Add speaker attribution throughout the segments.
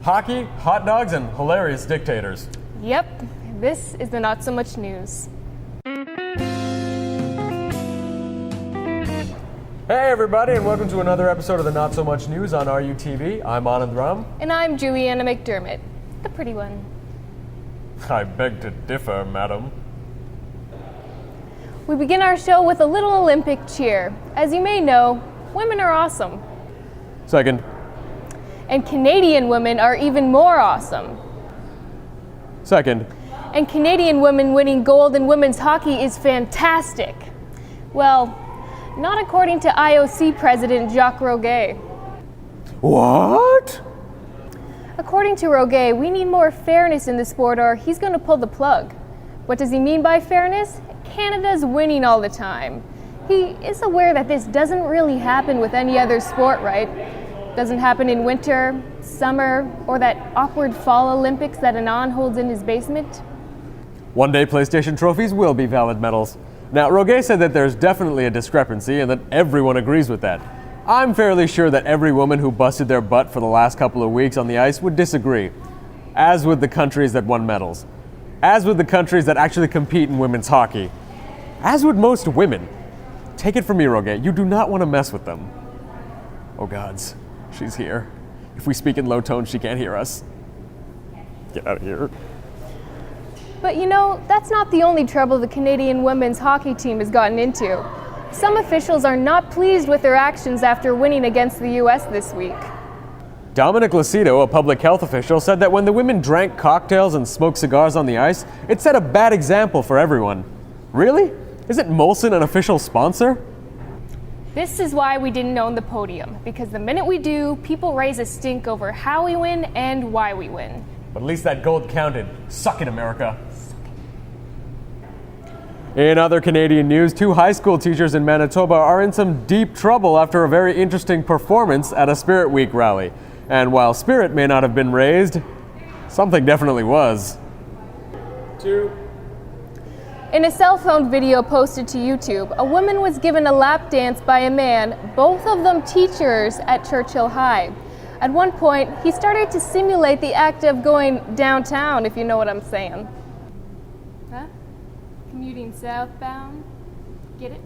Speaker 1: Hockey, hot dogs, and hilarious dictators.
Speaker 2: Yep, this is the Not So Much News.
Speaker 1: Hey everybody, and welcome to another episode of the Not So Much News on RUTV. I'm Anand.
Speaker 2: And I'm Julianna McDermott, the pretty one.
Speaker 1: I beg to differ, madam.
Speaker 2: We begin our show with a little Olympic cheer. As you may know, women are awesome.
Speaker 1: Second.
Speaker 2: And Canadian women are even more awesome.
Speaker 1: Second.
Speaker 2: And Canadian women winning gold in women's hockey is fantastic. Well, not according to IOC President Jacques Roguet.
Speaker 1: What?
Speaker 2: According to Roguet, we need more fairness in the sport or he's going to pull the plug. What does he mean by fairness? Canada's winning all the time. He is aware that this doesn't really happen with any other sport, right? Doesn't happen in winter, summer, or that awkward fall Olympics that Anand holds in his basement.
Speaker 1: One day PlayStation trophies will be valid medals. Now, Roguet said that there's definitely a discrepancy and that everyone agrees with that. I'm fairly sure that every woman who busted their butt for the last couple of weeks on the ice would disagree, as would the countries that won medals, as would the countries that actually compete in women's hockey, as would most women. Take it from me, Roguet, you do not want to mess with them. Oh gods, she's here. If we speak in low tones, she can't hear us. Get out of here.
Speaker 2: But you know, that's not the only trouble the Canadian women's hockey team has gotten into. Some officials are not pleased with their actions after winning against the US this week.
Speaker 1: Dominic Lucido, a public health official, said that when the women drank cocktails and smoked cigars on the ice, it set a bad example for everyone. Really? Isn't Molson an official sponsor?
Speaker 2: This is why we didn't own the podium, because the minute we do, people raise a stink over how we win and why we win.
Speaker 1: But at least that gold counted. Suck it, America. In other Canadian news, 2 high school teachers in Manitoba are in some deep trouble after a very interesting performance at a Spirit Week rally. And while spirit may not have been raised, something definitely was. 2.
Speaker 2: In a cell phone video posted to YouTube, a woman was given a lap dance by a man, both of them teachers at Churchill High. At one point, he started to simulate the act of going downtown, if you know what I'm saying. Huh? Commuting southbound? Get it?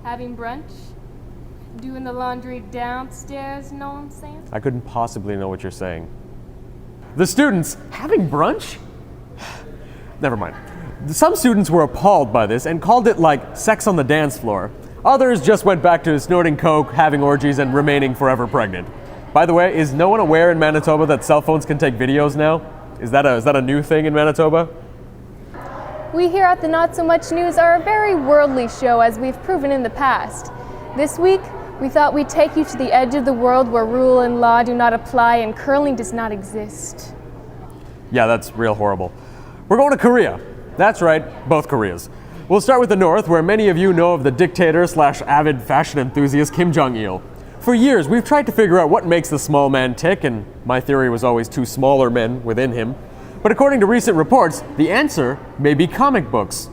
Speaker 2: Having brunch? Doing the laundry downstairs, know what I'm saying?
Speaker 1: I couldn't possibly know what you're saying. The students having brunch? Never mind. Some students were appalled by this and called it like sex on the dance floor. Others just went back to snorting coke, having orgies, and remaining forever pregnant. By the way, is no one aware in Manitoba that cell phones can take videos now? Is that a new thing in Manitoba?
Speaker 2: We here at the Not So Much News are a very worldly show, as we've proven in the past. This week, we thought we'd take you to the edge of the world where rule and law do not apply and curling does not exist.
Speaker 1: Yeah, that's real horrible. We're going to Korea. That's right, both Koreas. We'll start with the north, where many of you know of the dictator/avid fashion enthusiast Kim Jong-il. For years, we've tried to figure out what makes the small man tick, and my theory was always 2 smaller men within him. But according to recent reports, the answer may be comic books.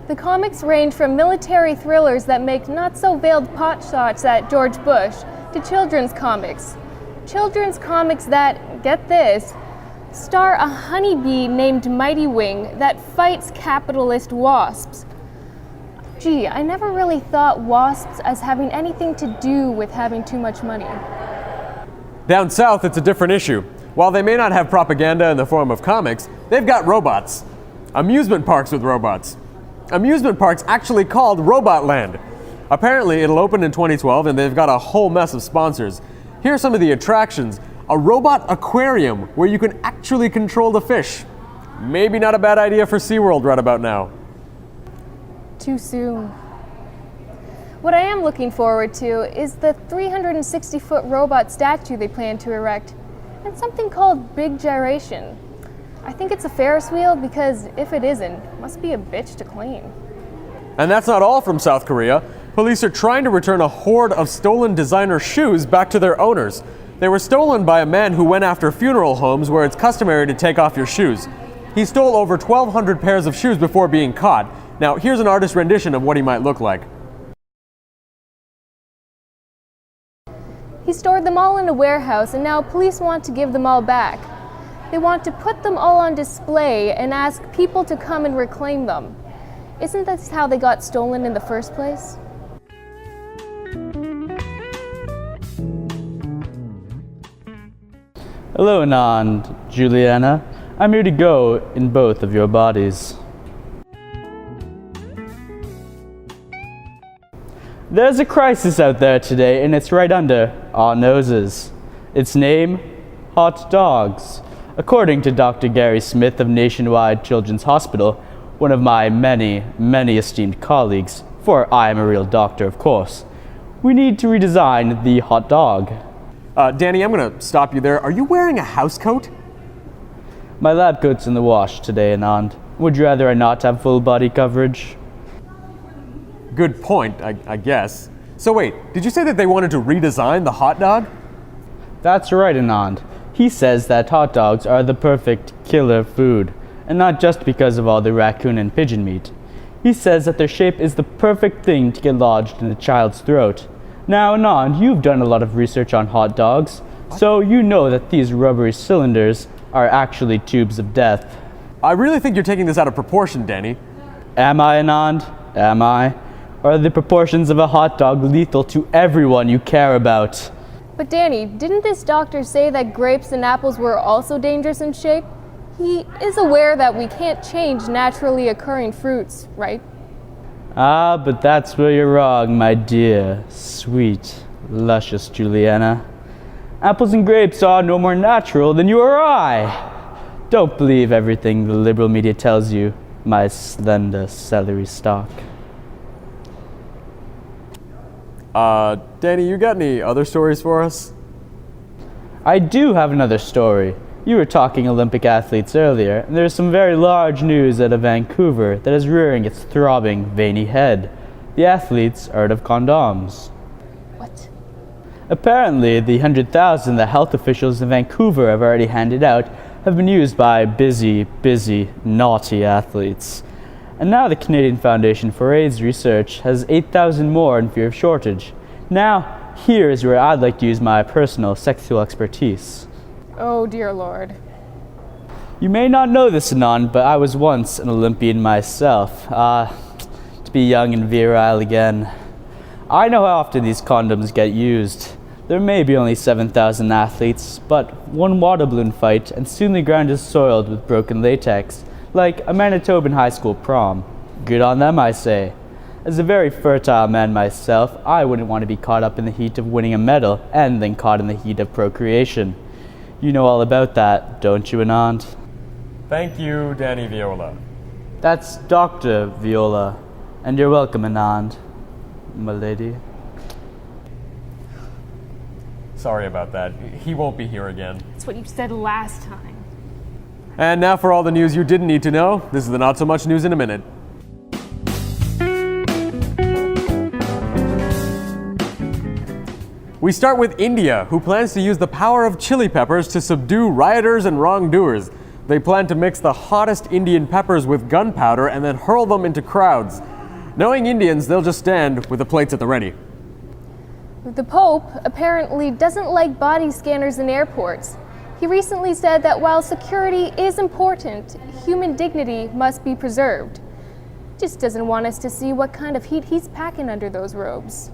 Speaker 2: The comics range from military thrillers that make not-so-veiled pot shots at George Bush to children's comics. Children's comics that, get this, star a honeybee named Mighty Wing that fights capitalist wasps. Gee, I never really thought wasps as having anything to do with having too much money.
Speaker 1: Down south, it's a different issue. While they may not have propaganda in the form of comics, they've got robots. Amusement parks with robots. Amusement parks actually called Robot Land. Apparently, it'll open in 2012 and they've got a whole mess of sponsors. Here are some of the attractions. A robot aquarium where you can actually control the fish. Maybe not a bad idea for SeaWorld right about now.
Speaker 2: Too soon. What I am looking forward to is the 360-foot robot statue they plan to erect, and something called Big Gyration. I think it's a Ferris wheel because if it isn't, it must be a bitch to clean.
Speaker 1: And that's not all from South Korea. Police are trying to return a horde of stolen designer shoes back to their owners. They were stolen by a man who went after funeral homes where it's customary to take off your shoes. He stole over 1,200 pairs of shoes before being caught. Now, here's an artist's rendition of what he might look like.
Speaker 2: He He stored them all in a warehouse, and now police want to give them all back. They want to put them all on display and ask people to come and reclaim them. Isn't this how they got stolen in the first place?
Speaker 3: Hello, Anand, Julianna. I'm here to go in both of your bodies. There's a crisis out there today, and it's right under our noses. Its name, hot dogs. According to Dr. Gary Smith of Nationwide Children's Hospital, one of my many, many esteemed colleagues, for I am a real doctor, of course, we need to redesign the hot dog.
Speaker 1: Danny, I'm gonna stop you there. Are you wearing a house coat?
Speaker 3: My lab coat's in the wash today, Anand. Would you rather I not have full body coverage?
Speaker 1: Good point, I guess. So wait, did you say that they wanted to redesign the hot dog?
Speaker 3: That's right, Anand. He says that hot dogs are the perfect killer food, and not just because of all the raccoon and pigeon meat. He says that their shape is the perfect thing to get lodged in a child's throat. Now, Anand, you've done a lot of research on hot dogs, so you know that these rubbery cylinders are actually tubes of death.
Speaker 1: I really think you're taking this out of proportion, Danny.
Speaker 3: Am I, Anand? Am I? Or are the proportions of a hot dog lethal to everyone you care about?
Speaker 2: But Danny, didn't this doctor say that grapes and apples were also dangerous in shape? He is aware that we can't change naturally occurring fruits, right?
Speaker 3: Ah, but that's where you're wrong, my dear, sweet, luscious Julianna. Apples and grapes are no more natural than you or I. Don't believe everything the liberal media tells you, my slender celery stalk.
Speaker 1: Danny, you got any other stories for us?
Speaker 3: I do have another story. You were talking Olympic athletes earlier, and there's some very large news out of Vancouver that is rearing its throbbing, veiny head. The athletes are out of condoms.
Speaker 2: What?
Speaker 3: Apparently, the 100,000 that health officials in Vancouver have already handed out have been used by busy, naughty athletes. And now the Canadian Foundation for AIDS Research has 8,000 more in fear of shortage. Now, here is where I'd like to use my personal sexual expertise.
Speaker 2: Oh, dear Lord.
Speaker 3: You may not know this, Anand, but I was once an Olympian myself. To be young and virile again. I know how often these condoms get used. There may be only 7,000 athletes, but one water balloon fight and soon the ground is soiled with broken latex, like a Manitoban high school prom. Good on them, I say. As a very fertile man myself, I wouldn't want to be caught up in the heat of winning a medal and then caught in the heat of procreation. You know all about that, don't you, Anand?
Speaker 1: Thank you, Danny Viola.
Speaker 3: That's Dr. Viola. And you're welcome, Anand, my lady.
Speaker 1: Sorry about that. He won't be here again.
Speaker 2: That's what you said last time.
Speaker 1: And now for all the news you didn't need to know. This is the Not So Much News in a Minute. We start with India, who plans to use the power of chili peppers to subdue rioters and wrongdoers. They plan to mix the hottest Indian peppers with gunpowder and then hurl them into crowds. Knowing Indians, they'll just stand with the plates at the ready.
Speaker 2: The Pope apparently doesn't like body scanners in airports. He recently said that while security is important, human dignity must be preserved. Just doesn't want us to see what kind of heat he's packing under those robes.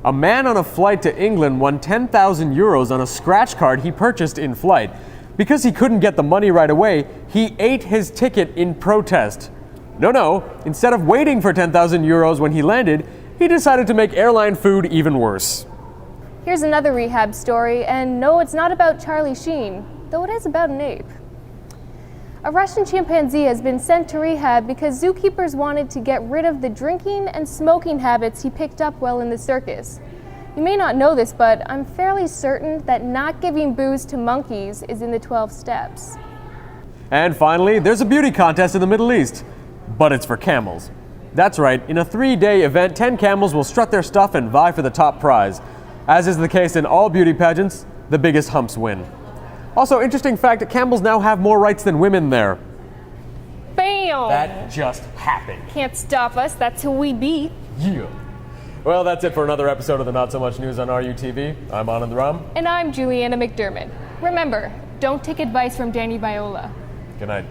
Speaker 1: A man on a flight to England won 10,000 euros on a scratch card he purchased in flight. Because he couldn't get the money right away, he ate his ticket in protest. No, instead of waiting for 10,000 euros when he landed, he decided to make airline food even worse.
Speaker 2: Here's another rehab story, and no, it's not about Charlie Sheen, though it is about an ape. A Russian chimpanzee has been sent to rehab because zookeepers wanted to get rid of the drinking and smoking habits he picked up while in the circus. You may not know this, but I'm fairly certain that not giving booze to monkeys is in the 12 steps.
Speaker 1: And finally, there's a beauty contest in the Middle East, but it's for camels. That's right, in a 3-day event, 10 camels will strut their stuff and vie for the top prize. As is the case in all beauty pageants, the biggest humps win. Also, interesting fact that camels now have more rights than women there.
Speaker 2: Bam!
Speaker 1: That just happened.
Speaker 2: Can't stop us, that's who we be.
Speaker 1: Yeah. Well, that's it for another episode of the Not So Much News on RUTV. I'm Anand Ram.
Speaker 2: And I'm Julianna McDermott. Remember, don't take advice from Danny Viola.
Speaker 1: Good night.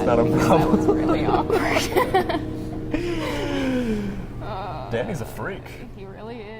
Speaker 1: Not a problem.
Speaker 2: That was really awkward.
Speaker 1: Danny's a freak.
Speaker 2: He really is.